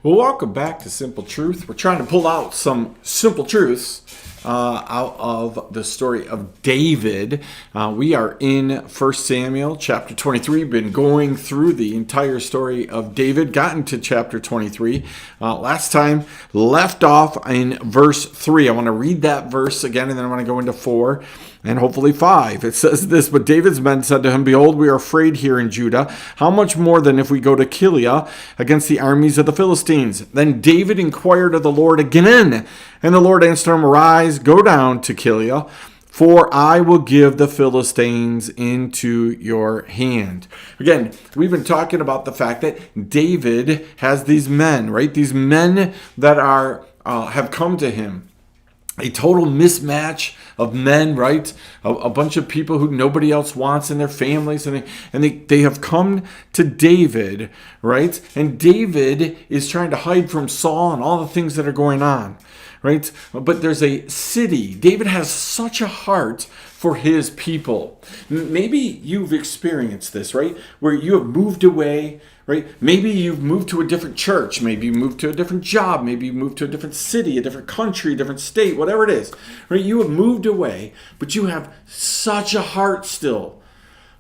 Well, welcome back to Simple Truth. We're trying to pull out some simple truths out of the story of David. We are in 1 Samuel chapter 23. Been going through the entire story of David. Gotten to chapter 23. Last time left off in verse 3. I want to read that verse again, and then I want to go into 4 and hopefully 5. It says this: "But David's men said to him, 'Behold, we are afraid here in Judah. How much more than if we go to Keilah against the armies of the Philistines?' Then David inquired of the Lord again, and the Lord answered him, 'Arise, go down to Keilah, for I will give the Philistines into your hand.'" Again, we've been talking about the fact that David has these men, right? These men that are have come to him. A total mismatch of men, right? A bunch of people who nobody else wants in their families. And they have come to David, right? And David is trying to hide from Saul and all the things that are going on, right? But there's a city. David has such a heart for his people. Maybe you've experienced this, right? Where you have moved away, right? Maybe you've moved to a different church. Maybe you moved to a different job. Maybe you moved to a different city, a different country, a different state, whatever it is, right? You have moved away, but you have such a heart still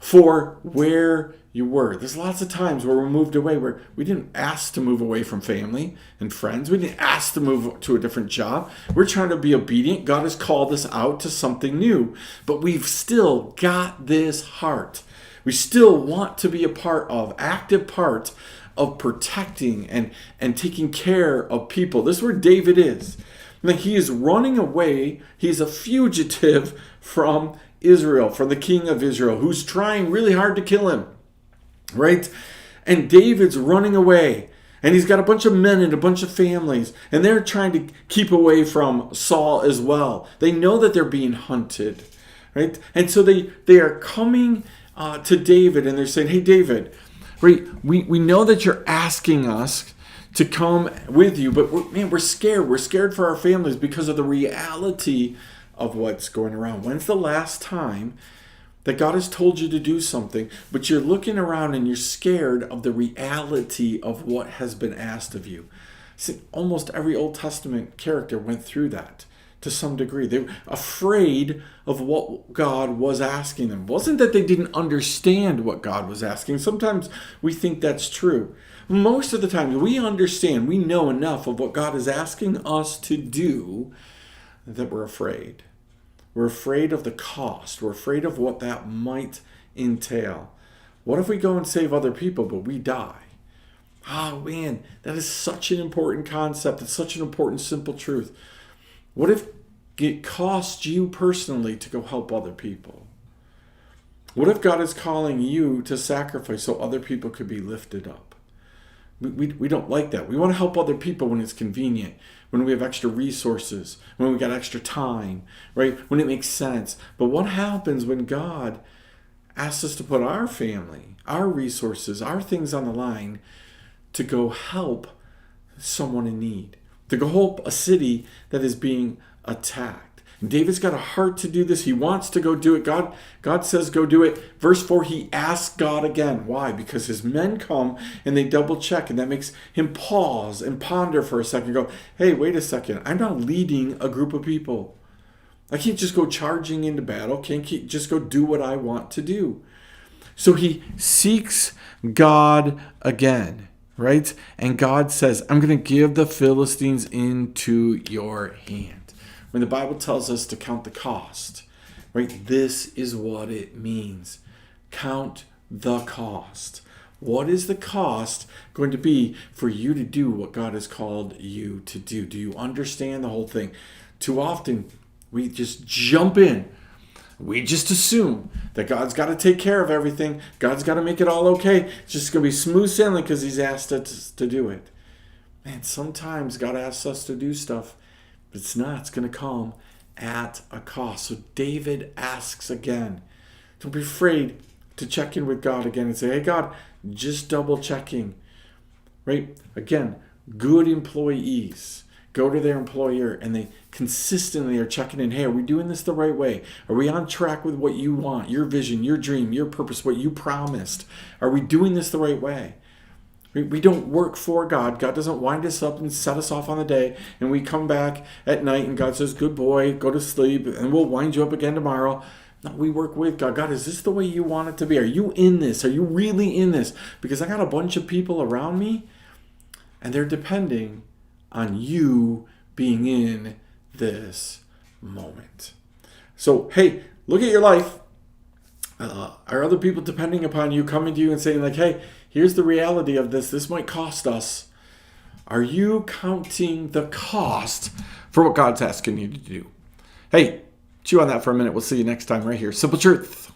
for where you were. There's lots of times where we moved away where we didn't ask to move away from family and friends. We didn't ask to move to a different job. We're trying to be obedient. God has called us out to something new, but we've still got this heart. We still want to be active part of protecting and taking care of people. This is where David is. Like, he is running away. He's a fugitive from Israel, from the king of Israel, who's trying really hard to kill him, right? And David's running away. And he's got a bunch of men and a bunch of families, and they're trying to keep away from Saul as well. They know that they're being hunted, right? And so they are coming to David, and they're saying, "Hey, David, we know that you're asking us to come with you, but we're scared. We're scared for our families because of the reality of what's going around. When's the last time that God has told you to do something, but you're looking around and you're scared of the reality of what has been asked of you?" See, almost every Old Testament character went through that to some degree. They were afraid of what God was asking them. It wasn't that they didn't understand what God was asking. Sometimes we think that's true. Most of the time, we understand, we know enough of what God is asking us to do that we're afraid. We're afraid of the cost. We're afraid of what that might entail. What if we go and save other people, but we die? Oh man, that is such an important concept. It's such an important, simple truth. What if it costs you personally to go help other people? What if God is calling you to sacrifice so other people could be lifted up? We don't like that. We want to help other people when it's convenient, when we have extra resources, when we got extra time, right? When it makes sense. But what happens when God asks us to put our family, our resources, our things on the line to go help someone in need, to go help a city that is being attacked? And David's got a heart to do this. He wants to go do it. God says go do it. Verse 4, he asks God again. Why? Because his men come and they double check, and that makes him pause and ponder for a second and go, "Hey, wait a second. I'm not leading a group of people. I can't just go charging into battle. Can't just go do what I want to do." So he seeks God again, right? And God says, "I'm going to give the Philistines into your hand." When the Bible tells us to count the cost, right? This is what it means. Count the cost. What is the cost going to be for you to do what God has called you to do? Do you understand the whole thing? Too often, we just jump in. We just assume that God's got to take care of everything. God's got to make it all okay. It's just going to be smooth sailing because he's asked us to do it. Man, sometimes God asks us to do stuff, but it's not. It's going to come at a cost. So David asks again. Don't be afraid to check in with God again and say, "Hey, God, just double checking." Right? Again, good employees go to their employer and they consistently are checking in. "Hey, are we doing this the right way? Are we on track with what you want, your vision, your dream, your purpose, what you promised? Are we doing this the right way?" We don't work for God. God doesn't wind us up and set us off on the day, and we come back at night and God says, good boy, go to sleep, and we'll wind you up again tomorrow. No, we work with God. God, is this the way you want it to be? Are you in this? Are you really in this? Because I got a bunch of people around me, and they're depending on you being in this moment. So, hey, look at your life. Are other people depending upon you, coming to you and saying like, hey, here's the reality of this. This might cost us. Are you counting the cost for what God's asking you to do? Hey, chew on that for a minute. We'll see you next time right here. Simple Truth.